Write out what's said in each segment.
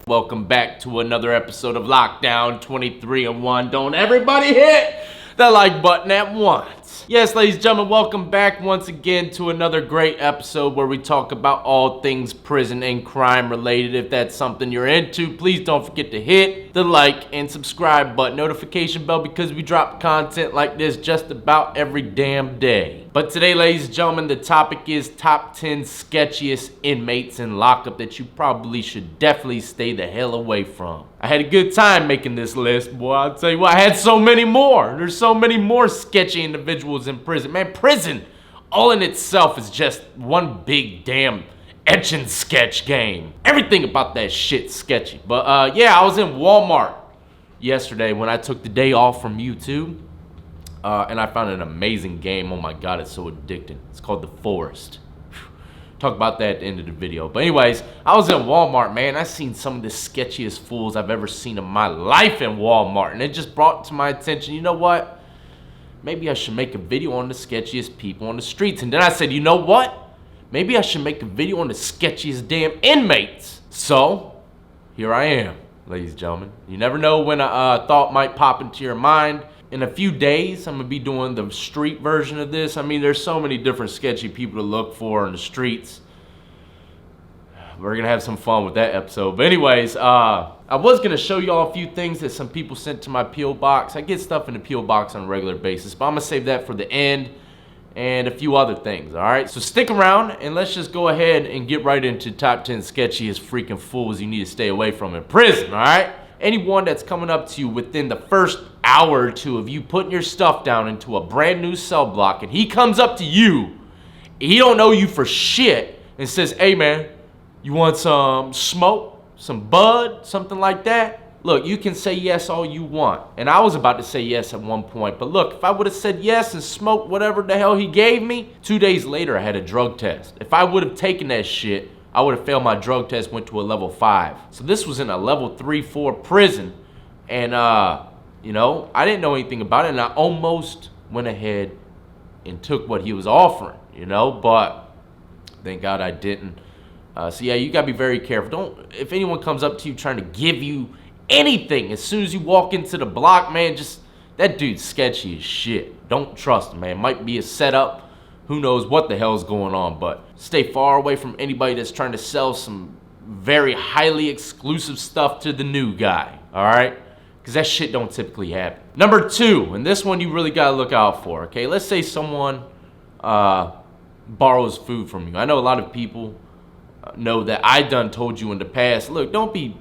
Welcome back to another episode of Lockdown 23 and 1. Don't everybody hit the like button at once. Yes, ladies and gentlemen, welcome back once again to another great episode where we talk about all things prison and crime related. If that's something you're into, please don't forget to hit the like and subscribe button, notification bell, because we drop content like this just about every damn day. But today, ladies and gentlemen, the topic is top 10 sketchiest inmates in lockup that you probably should definitely stay the hell away from. I had a good time making this list, boy. I'll tell you what, I had so many more. There's so many more sketchy individuals in prison. Man, prison all in itself is just one big damn etch and sketch game. Everything about that shit's sketchy. But yeah, I was in Walmart yesterday when I took the day off from YouTube. And I found an amazing game. Oh my God, it's so addicting. It's called The Forest. Talk about that at the end of the video. But anyways, I was in Walmart, man. I seen some of the sketchiest fools I've ever seen in my life in Walmart. And it just brought to my attention, you know what? Maybe I should make a video on the sketchiest people on the streets. And then I said, you know what? Maybe I should make a video on the sketchiest damn inmates. So, here I am, ladies and gentlemen. You never know when a thought might pop into your mind. In a few days, I'm gonna be doing the street version of this. I mean, there's so many different sketchy people to look for in the streets. We're gonna have some fun with that episode. But anyways, I was gonna show y'all a few things that some people sent to my P.O. box. I get stuff in the P.O. box on a regular basis, but I'm gonna save that for the end and a few other things, all right? So stick around and let's just go ahead and get right into top 10 sketchiest freaking fools you need to stay away from in prison, all right? Anyone that's coming up to you within the first hour or two of you putting your stuff down into a brand new cell block, and he comes up to you, he don't know you for shit, and says, hey man, you want some smoke, some bud, something like that? Look, you can say yes all you want. And I was about to say yes at one point, but look, if I would have said yes and smoked whatever the hell he gave me, 2 days later I had a drug test. If I would have taken that shit, I would have failed my drug test, went to a level 5. So this was in a level 3, 4 prison. And, you know, I didn't know anything about it. And I almost went ahead and took what he was offering, you know. But thank God I didn't. So, yeah, you got to be very careful. If anyone comes up to you trying to give you anything, as soon as you walk into the block, man, just, that dude's sketchy as shit. Don't trust him, man. Might be a setup. Who knows what the hell's going on, but stay far away from anybody that's trying to sell some very highly exclusive stuff to the new guy, all right? Because that shit don't typically happen. Number 2, and this one you really gotta look out for, okay? Let's say someone borrows food from you. I know a lot of people know that I done told you in the past, look, don't be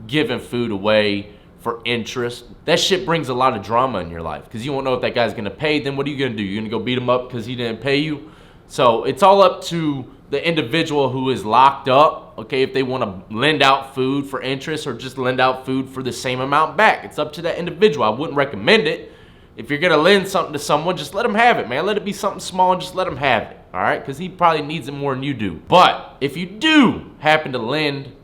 giving food away for interest. That shit brings a lot of drama in your life because you won't know if that guy's gonna pay. Then what are you gonna do? You're gonna go beat him up because he didn't pay you? So it's all up to the individual who is locked up, okay, if they wanna lend out food for interest or just lend out food for the same amount back. It's up to that individual. I wouldn't recommend it. If you're gonna lend something to someone, just let him have it, man. Let it be something small and just let him have it, all right? Because he probably needs it more than you do. But if you do happen to lend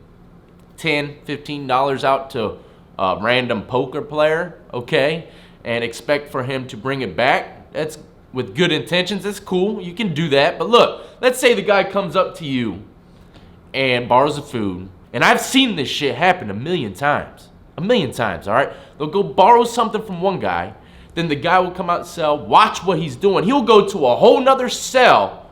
$10, $15 out to a random poker player, okay, and expect for him to bring it back, that's with good intentions, that's cool, you can do that. But look, let's say the guy comes up to you and borrows the food, and I've seen this shit happen a million times, all right? They'll go borrow something from one guy, then the guy will come out and sell, watch what he's doing, he'll go to a whole nother cell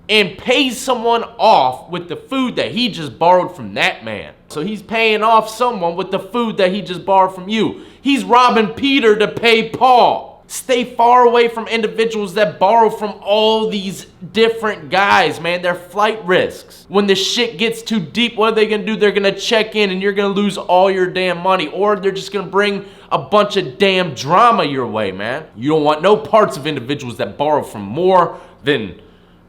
and pay someone off with the food that he just borrowed from that man. So he's paying off someone with the food that he just borrowed from you. He's robbing Peter to pay Paul. Stay far away from individuals that borrow from all these different guys, man. They're flight risks. When the shit gets too deep, what are they gonna do? They're gonna check in and you're gonna lose all your damn money, or they're just gonna bring a bunch of damn drama your way, man. You don't want no parts of individuals that borrow from more than,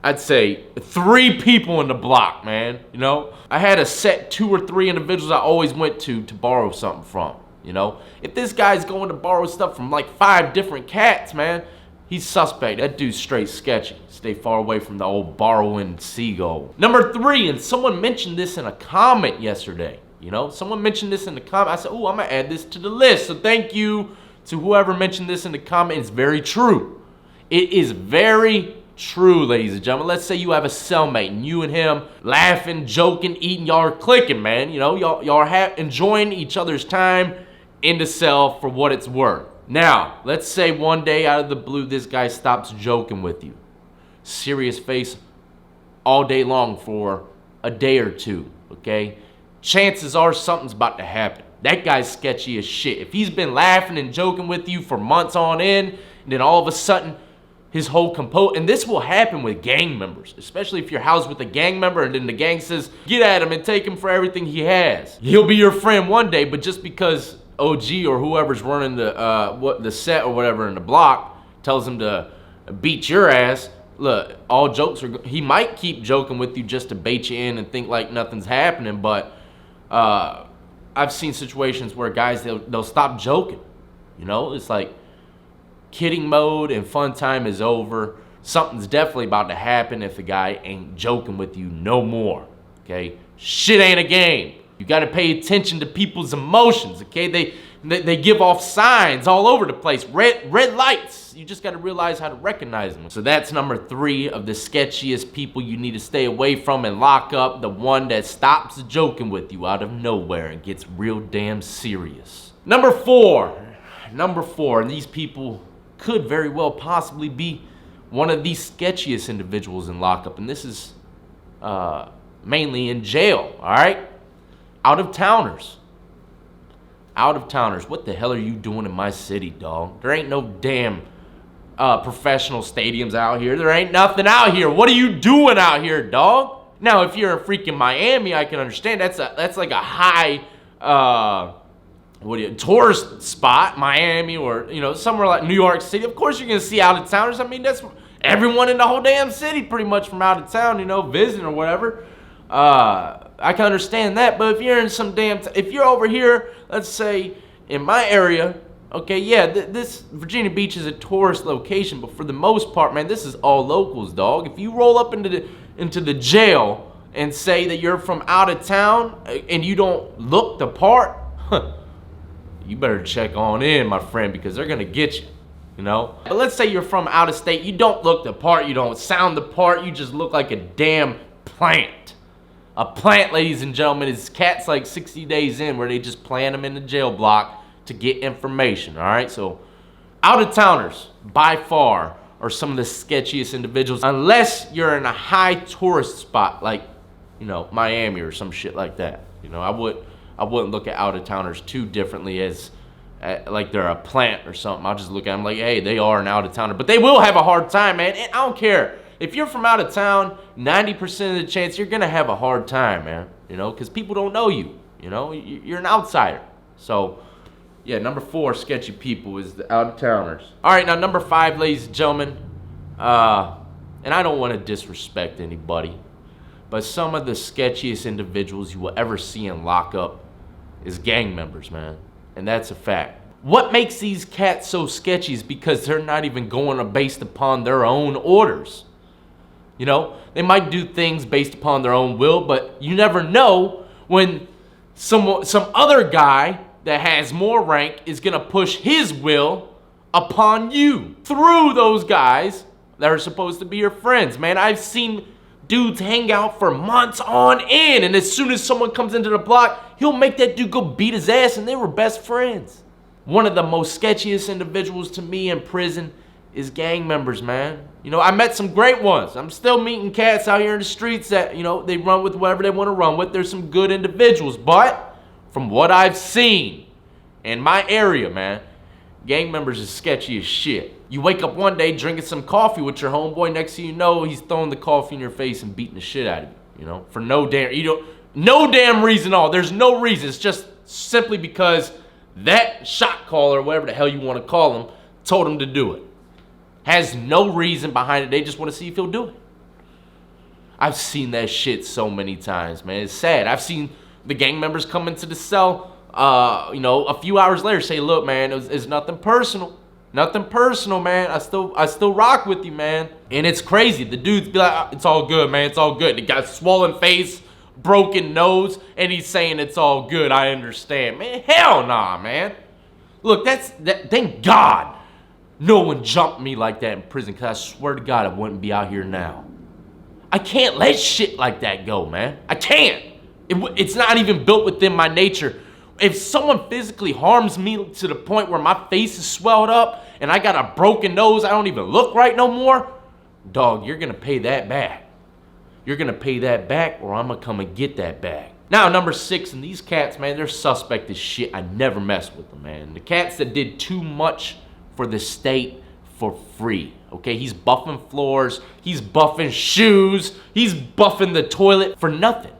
I'd say, 3 people in the block, man, you know? I had a set 2 or 3 individuals I always went to borrow something from, you know? If this guy's going to borrow stuff from like 5 different cats, man, he's suspect. That dude's straight sketchy. Stay far away from the old borrowing seagull. Number 3, and someone mentioned this in a comment yesterday, you know? Someone mentioned this in the comment. I said, oh, I'm gonna add this to the list. So thank you to whoever mentioned this in the comment. It's very true. It is very true, ladies and gentlemen. Let's say you have a cellmate and you and him laughing, joking, eating, y'all are clicking, man. You know, y'all are enjoying each other's time in the cell for what it's worth. Now, let's say one day out of the blue, this guy stops joking with you. Serious face all day long for a day or two, okay? Chances are something's about to happen. That guy's sketchy as shit. If he's been laughing and joking with you for months on end, and then all of a sudden, his whole and this will happen with gang members, especially if you're housed with a gang member and then the gang says, get at him and take him for everything he has. He'll be your friend one day, but just because OG or whoever's running the set or whatever in the block tells him to beat your ass, look, all jokes are, he might keep joking with you just to bait you in and think like nothing's happening, but I've seen situations where guys, they'll stop joking. You know, it's like kidding mode and fun time is over. Something's definitely about to happen if the guy ain't joking with you no more, okay? Shit ain't a game. You got to pay attention to people's emotions, okay? They give off signs all over the place, red lights. You just got to realize how to recognize them. So that's number 3 of the sketchiest people you need to stay away from and lock up, the one that stops joking with you out of nowhere and gets real damn serious. Number 4, and these people could very well possibly be one of the sketchiest individuals in lockup, and this is mainly in jail, all right? Out-of-towners. Out-of-towners. What the hell are you doing in my city, dog? There ain't no damn professional stadiums out here. There ain't nothing out here. What are you doing out here, dog? Now, if you're in freaking Miami, I can understand. That's like a high tourist spot, Miami, or somewhere like New York City. Of course, you're gonna see out-of-towners. I mean, that's everyone in the whole damn city, pretty much from out of town, visiting or whatever. I can understand that, but if you're in some if you're over here, let's say in my area, okay, yeah, this Virginia Beach is a tourist location, but for the most part, man, this is all locals, dog. If you roll up into the jail and say that you're from out of town and you don't look the part, you better check on in, my friend, because they're gonna get you. But let's say you're from out of state, you don't look the part, you don't sound the part, you just look like a damn plant. A plant, ladies and gentlemen, is cats like 60 days in where they just plant them in the jail block to get information, all right? So out-of-towners, by far, are some of the sketchiest individuals, unless you're in a high tourist spot like, Miami or some shit like that. I wouldn't look at out-of-towners too differently as like they're a plant or something. I'll just look at them like, hey, they are an out-of-towner. But they will have a hard time, man, and I don't care. If you're from out of town, 90% of the chance you're gonna have a hard time, man. Because people don't know you. You're an outsider. So, yeah, number 4, sketchy people, is the out-of-towners. All right, now number 5, ladies and gentlemen, and I don't want to disrespect anybody, but some of the sketchiest individuals you will ever see in lockup is gang members, man, and that's a fact. What makes these cats so sketchy is because they're not even going based upon their own orders. They might do things based upon their own will, but you never know when some other guy that has more rank is gonna push his will upon you through those guys that are supposed to be your friends. Man, I've seen dudes hang out for months on end, and as soon as someone comes into the block, he'll make that dude go beat his ass, and they were best friends. One of the most sketchiest individuals to me in prison is gang members, man. I met some great ones. I'm still meeting cats out here in the streets that, they run with whatever they want to run with. There's some good individuals, but from what I've seen in my area, man, gang members is sketchy as shit. You wake up one day drinking some coffee with your homeboy, next thing you know, he's throwing the coffee in your face and beating the shit out of you, for no damn reason at all. There's no reason. It's just simply because that shot caller, whatever the hell you want to call him, told him to do it. Has no reason behind it. They just want to see if he'll do it. I've seen that shit so many times, man. It's sad. I've seen the gang members come into the cell, a few hours later say, look, man, it's nothing personal. Nothing personal, man. I still rock with you, man. And it's crazy. The dudes be like, it's all good, man. It's all good. The got swollen face, broken nose, and he's saying it's all good. I understand. Man, hell nah, man. Look, thank God No one jumped me like that in prison, because I swear to God I wouldn't be out here now. I can't let shit like that go, man. I can't. It's not even built within my nature. If someone physically harms me to the point where my face is swelled up and I got a broken nose, I don't even look right no more, dog, you're gonna pay that back. You're gonna pay that back, or I'm gonna come and get that back. Now, number 6, and these cats, man, they're suspect as shit. I never mess with them, man. The cats that did too much for the state for free, okay? He's buffing floors, he's buffing shoes, he's buffing the toilet for nothing.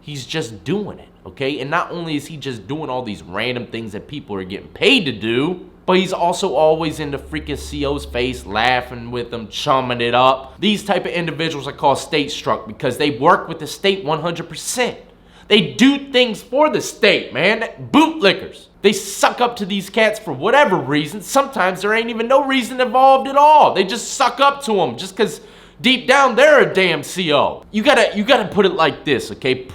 He's just doing it, okay? And not only is he just doing all these random things that people are getting paid to do, but he's also always in the freaking CO's face, laughing with them, chumming it up. These type of individuals I call state struck, because they work with the state 100%. They do things for the state, man. Bootlickers. They suck up to these cats for whatever reason. Sometimes there ain't even no reason involved at all. They just suck up to them just because deep down they're a damn CO. You gotta put it like this, okay?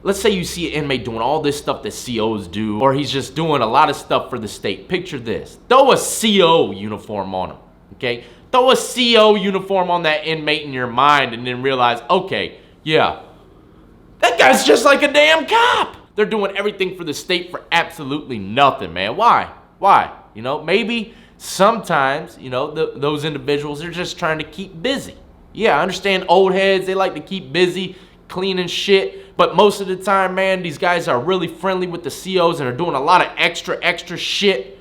Let's say you see an inmate doing all this stuff that COs do, or he's just doing a lot of stuff for the state. Picture this. Throw a CO uniform on him, okay? Throw a CO uniform on that inmate in your mind and then realize, okay, yeah, that guy's just like a damn cop. They're doing everything for the state for absolutely nothing, man. Why? You know, maybe sometimes, you know, those individuals are just trying to keep busy. Yeah, I understand old heads, they like to keep busy, cleaning shit. But most of the time, man, these guys are really friendly with the COs and are doing a lot of extra shit.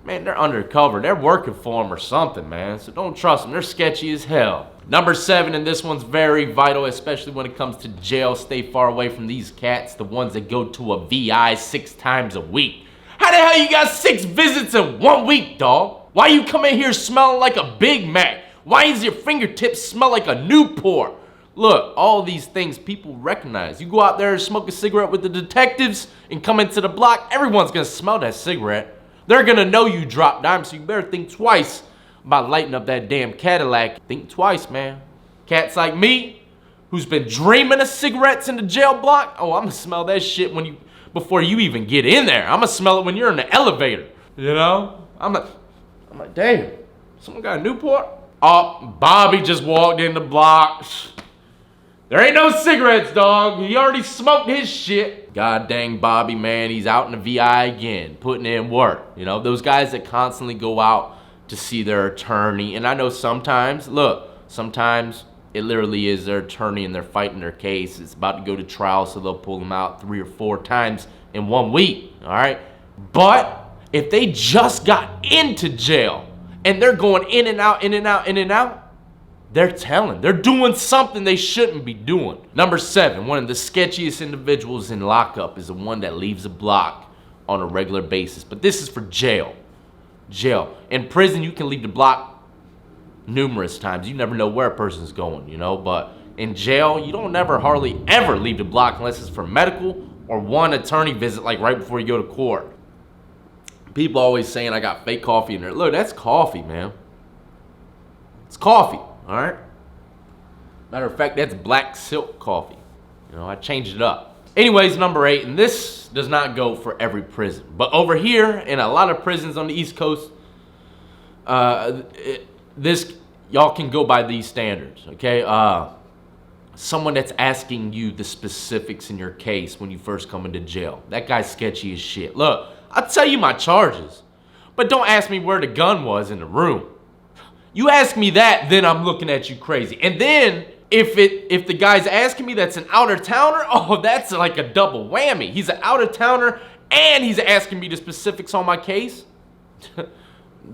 Man, they're undercover. They're working for them or something, man. So don't trust them. They're sketchy as hell. Number 7, and this one's very vital, especially when it comes to jail. Stay far away from these cats, the ones that go to a VI 6 times a week. How the hell you got 6 visits in 1 week, dog? Why you come in here smelling like a Big Mac? Why does your fingertips smell like a Newport? Look, all these things people recognize. You go out there and smoke a cigarette with the detectives and come into the block, everyone's gonna smell that cigarette. They're gonna know you dropped dimes, so you better think twice about lighting up that damn Cadillac. Think twice, man. Cats like me, who's been dreaming of cigarettes in the jail block, oh, I'm gonna smell that shit before you even get in there. I'm gonna smell it when you're in the elevator, you know? I'm like, damn, someone got a Newport? Oh, Bobby just walked in the block. There ain't no cigarettes, dog. He already smoked his shit. God dang Bobby, man, he's out in the VI again, putting in work. You know, those guys that constantly go out to see their attorney. And I know sometimes it literally is their attorney and they're fighting their case. It's about to go to trial, so they'll pull them out 3 or 4 times in 1 week, all right? But if they just got into jail and they're going in and out, they're doing something they shouldn't be doing. Number 7, one of the sketchiest individuals in lockup is the one that leaves a block on a regular basis. But this is for jail. In prison, you can leave the block numerous times. You never know where a person's going, you know? But in jail, you don't hardly ever leave the block unless it's for medical or one attorney visit, like right before you go to court. People always saying I got fake coffee in there. Look, that's coffee, man. It's coffee. All right. Matter of fact, that's black silk coffee. You know, I changed it up. Anyways, number 8, and this does not go for every prison, but over here in a lot of prisons on the East Coast, y'all can go by these standards, okay? Someone that's asking you the specifics in your case when you first come into jail. That guy's sketchy as shit. Look, I'll tell you my charges, but don't ask me where the gun was in the room. You ask me that, then I'm looking at you crazy. And then if the guy's asking me that's an out-of-towner, oh, that's like a double whammy. He's an out-of-towner and he's asking me the specifics on my case.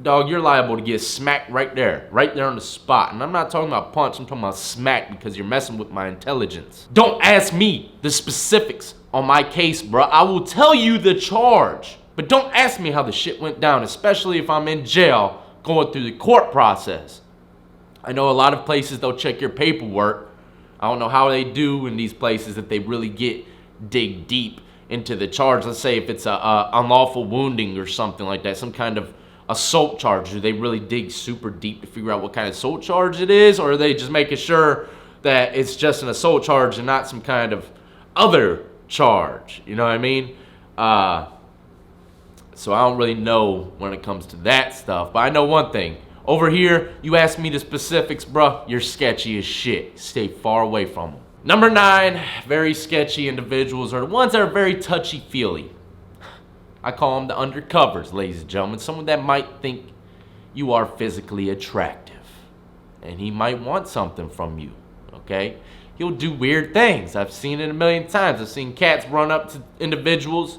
Dog, you're liable to get smacked right there on the spot. And I'm not talking about punch, I'm talking about smack, because you're messing with my intelligence. Don't ask me the specifics on my case, bro. I will tell you the charge, but don't ask me how the shit went down, especially if I'm in jail going through the court process. I know a lot of places they'll check your paperwork. I don't know how they do in these places if they really dig deep into the charge. Let's say if it's a unlawful wounding or something like that, some kind of assault charge. Do they really dig super deep to figure out what kind of assault charge it is, or are they just making sure that it's just an assault charge and not some kind of other charge? You know what I mean? So I don't really know when it comes to that stuff. But I know one thing. Over here, you ask me the specifics, bruh, you're sketchy as shit. Stay far away from them. Number 9, very sketchy individuals are the ones that are very touchy-feely. I call them the undercovers, ladies and gentlemen. Someone that might think you are physically attractive. And he might want something from you, okay? He'll do weird things. I've seen it a million times. I've seen cats run up to individuals,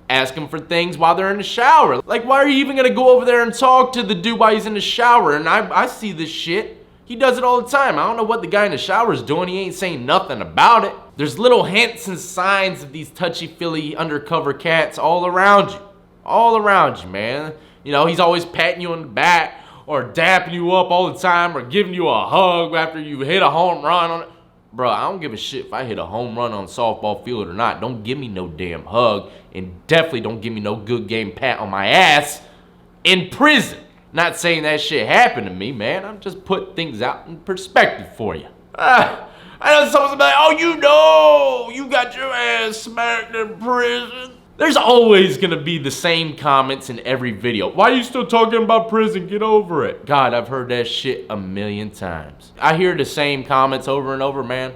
ask them for things while they're in the shower. Like, why are you even gonna go over there and talk to the dude while he's in the shower? And I see this shit. He does it all the time. I don't know what the guy in the shower is doing. He ain't saying nothing about it. There's little hints and signs of these touchy-feely undercover cats all around you. All around you, man. You know, he's always patting you on the back or dapping you up all the time or giving you a hug after you hit a home run on it. Bro, I don't give a shit if I hit a home run on a softball field or not. Don't give me no damn hug, and definitely don't give me no good game pat on my ass in prison. Not saying that shit happened to me, man. I'm just putting things out in perspective for you. I know someone's gonna be like, oh, you know, you got your ass smacked in prison. There's always gonna be the same comments in every video. Why are you still talking about prison? Get over it. God, I've heard that shit a million times. I hear the same comments over and over, man.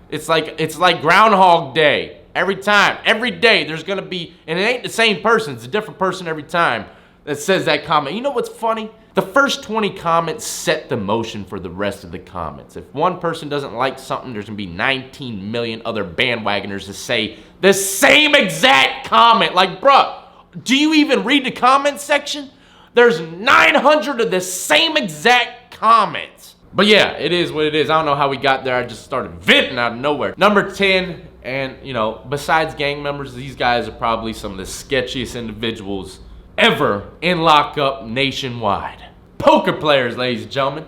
It's like Groundhog Day. Every time, every day, there's gonna be, and it ain't the same person, it's a different person every time that says that comment. You know what's funny? The first 20 comments set the motion for the rest of the comments. If one person doesn't like something, there's gonna be 19 million other bandwagoners to say the same exact comment. Like, bruh, do you even read the comment section? There's 900 of the same exact comments. But yeah, it is what it is. I don't know how we got there. I just started venting out of nowhere. Number 10, and you know, besides gang members, these guys are probably some of the sketchiest individuals ever in lockup nationwide. Poker players, ladies and gentlemen.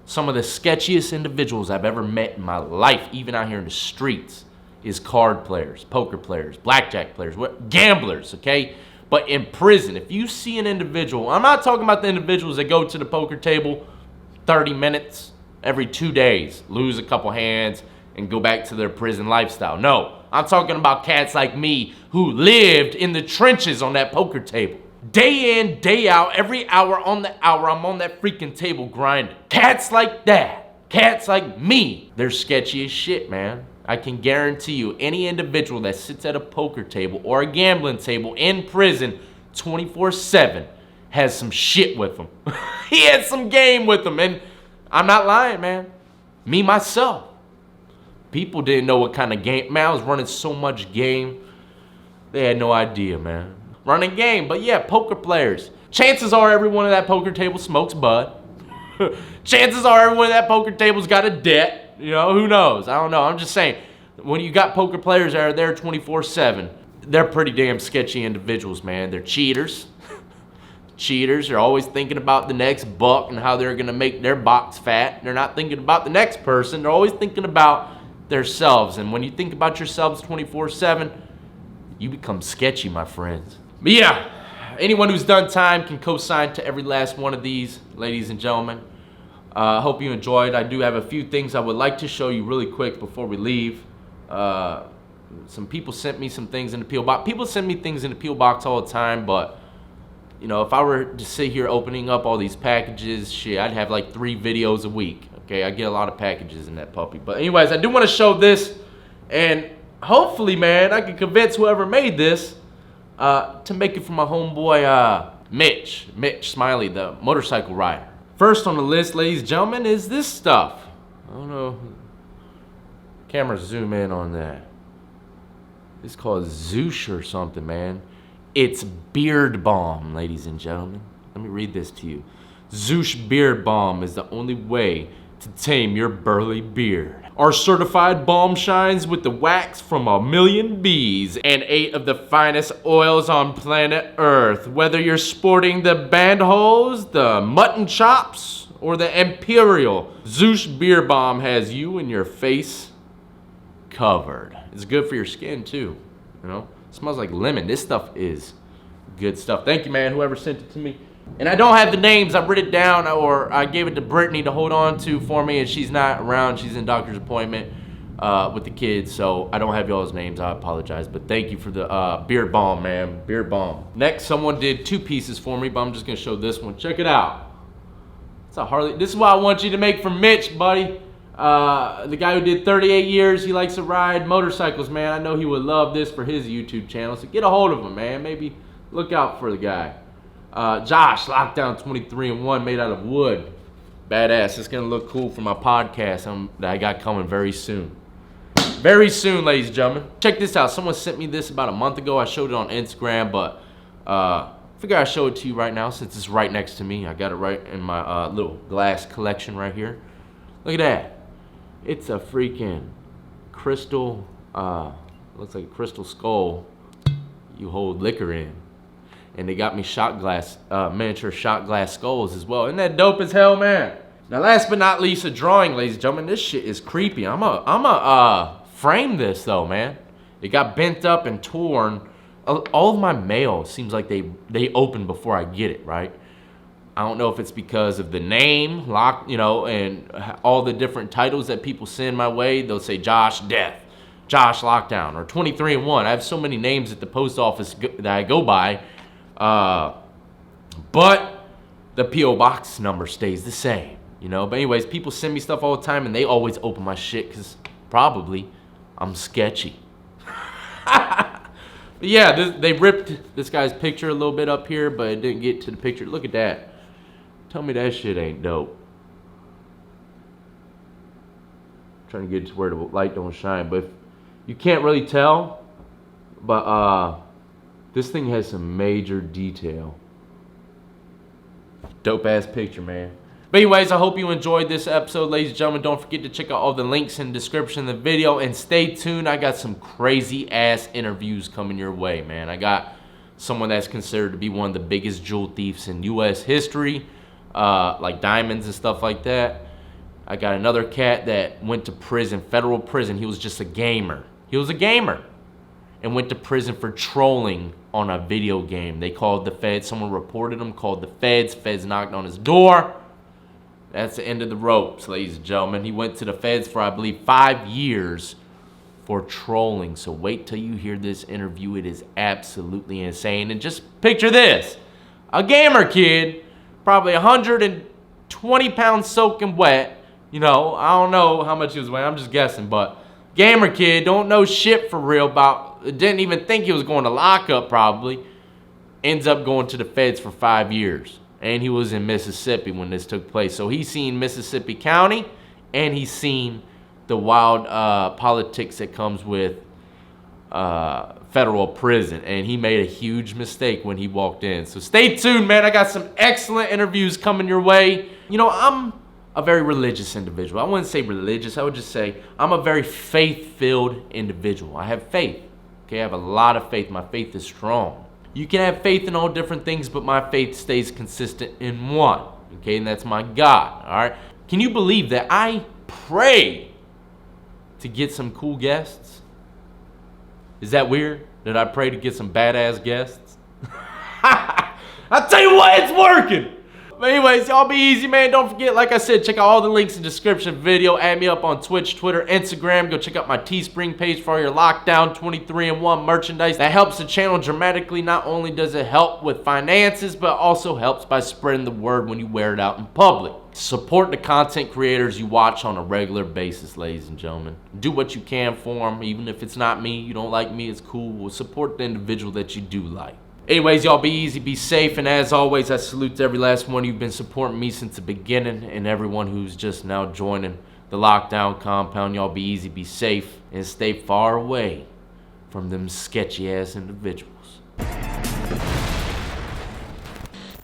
Some of the sketchiest individuals I've ever met in my life, even out here in the streets, is card players, poker players, blackjack players, gamblers, okay? But in prison, if you see an individual, I'm not talking about the individuals that go to the poker table 30 minutes every 2 days, lose a couple hands, and go back to their prison lifestyle. No, I'm talking about cats like me who lived in the trenches on that poker table. Day in, day out, every hour on the hour, I'm on that freaking table grinding. Cats like that, cats like me, they're sketchy as shit, man. I can guarantee you, any individual that sits at a poker table or a gambling table in prison 24/7 has some shit with him. He has some game with him, and I'm not lying, man. Me, myself. People didn't know what kind of game. Man, I was running so much game. They had no idea, man. Running game, but yeah, poker players. Chances are everyone at that poker table smokes bud. Chances are everyone at that poker table's got a debt. You know, who knows? I don't know. I'm just saying, when you got poker players that are there 24/7, they're pretty damn sketchy individuals, man. They're cheaters. Cheaters are always thinking about the next buck and how they're gonna make their box fat. They're not thinking about the next person. They're always thinking about themselves. And when you think about yourselves 24/7, you become sketchy, my friends. But yeah, anyone who's done time can co-sign to every last one of these, ladies and gentlemen. I hope you enjoyed. I do have a few things I would like to show you really quick before we leave. Some people sent me some things in the P.O. box. People send me things in the P.O. box all the time, but you know, if I were to sit here opening up all these packages, shit, I'd have like 3 videos a week. Okay, I get a lot of packages in that puppy. But anyways, I do want to show this, and hopefully, man, I can convince whoever made this to make it for my homeboy Mitch Smiley, the motorcycle rider. First on the list, ladies and gentlemen, is this stuff. I don't know. Camera zoom in on that. It's called Zoosh or something, man. It's beard balm, ladies and gentlemen. Let me read this to you. Zoosh beard balm is the only way to tame your burly beard. Our certified balm shines with the wax from 1,000,000 bees and 8 of the finest oils on planet Earth. Whether you're sporting the band hose, the mutton chops, or the imperial, Zoosh beard balm has you and your face covered. It's good for your skin too, you know? It smells like lemon. This stuff is good stuff. Thank you, man, whoever sent it to me. And I don't have the names. I've written it down, or I gave it to Brittany to hold on to for me, and she's not around. She's in doctor's appointment. with the kids, so I don't have y'all's names. I apologize, but thank you for the beard balm, man. Beard balm. Next, someone did 2 pieces for me, but I'm just gonna show this one. Check it out. It's a Harley. This is what I want you to make for Mitch, buddy. The guy who did 38 years, he likes to ride motorcycles, man. I know he would love this for his YouTube channel, so get a hold of him, man. Maybe look out for the guy. Josh, Lockdown 23-in-1, made out of wood. Badass. It's gonna look cool for my podcast that I got coming very soon. Very soon, ladies and gentlemen. Check this out. Someone sent me this about a month ago. I showed it on Instagram, but figure I'd show it to you right now since it's right next to me. I got it right in my little glass collection right here. Look at that. It's a freaking crystal, looks like a crystal skull you hold liquor in. And they got me miniature shot glass skulls as well. Isn't that dope as hell, man? Now, last but not least, a drawing, ladies and gentlemen. This shit is creepy. I'm a frame this though, man. It got bent up and torn. All of my mail seems like they open before I get it, right? I don't know if it's because of the name, and all the different titles that people send my way. They'll say Josh Death, Josh Lockdown, or 23-in-1. I have so many names at the post office that I go by, but the P.O. box number stays the same, But anyways, people send me stuff all the time, and they always open my shit because probably I'm sketchy. But yeah, they ripped this guy's picture a little bit up here, but it didn't get to the picture. Look at that. Tell me that shit ain't dope. I'm trying to get to where the light don't shine, but you can't really tell. But this thing has some major detail. Dope ass picture, man. But anyways, I hope you enjoyed this episode, ladies and gentlemen. Don't forget to check out all the links in the description of the video, and stay tuned. I got some crazy ass interviews coming your way, man. I got someone that's considered to be one of the biggest jewel thieves in U.S. history, like diamonds and stuff like that. I got another cat that went to prison, federal prison. He was just a gamer. He was a gamer and went to prison for trolling on a video game. They called the feds. Someone reported him, called the feds. Feds knocked on his door. That's the end of the ropes, ladies and gentlemen. He went to the feds for, I believe, 5 years for trolling. So wait till you hear this interview. It is absolutely insane. And just picture this. A gamer kid, probably 120 pounds soaking wet. I don't know how much he was weighing. I'm just guessing. But gamer kid, don't know shit for real about, didn't even think he was going to lockup probably. Ends up going to the feds for 5 years. And he was in Mississippi when this took place. So he's seen Mississippi County, and he's seen the wild politics that comes with federal prison. And he made a huge mistake when he walked in. So stay tuned, man. I got some excellent interviews coming your way. I'm a very religious individual. I wouldn't say religious. I would just say I'm a very faith-filled individual. I have faith. Okay, I have a lot of faith. My faith is strong. You can have faith in all different things, but my faith stays consistent in one. Okay, and that's my God. All right. Can you believe that I pray to get some cool guests? Is that weird that I pray to get some badass guests? I tell you what, it's working. But anyways, y'all be easy, man. Don't forget, like I said, check out all the links in the description video. Add me up on Twitch, Twitter, Instagram. Go check out my Teespring page for all your Lockdown 23-in-1 merchandise. That helps the channel dramatically. Not only does it help with finances, but also helps by spreading the word when you wear it out in public. Support the content creators you watch on a regular basis, ladies and gentlemen. Do what you can for them. Even if it's not me, you don't like me, it's cool. We'll support the individual that you do like. Anyways, y'all be easy, be safe, and as always, I salute to every last one of you who've been supporting me since the beginning, and everyone who's just now joining the Lockdown compound. Y'all be easy, be safe, and stay far away from them sketchy ass individuals.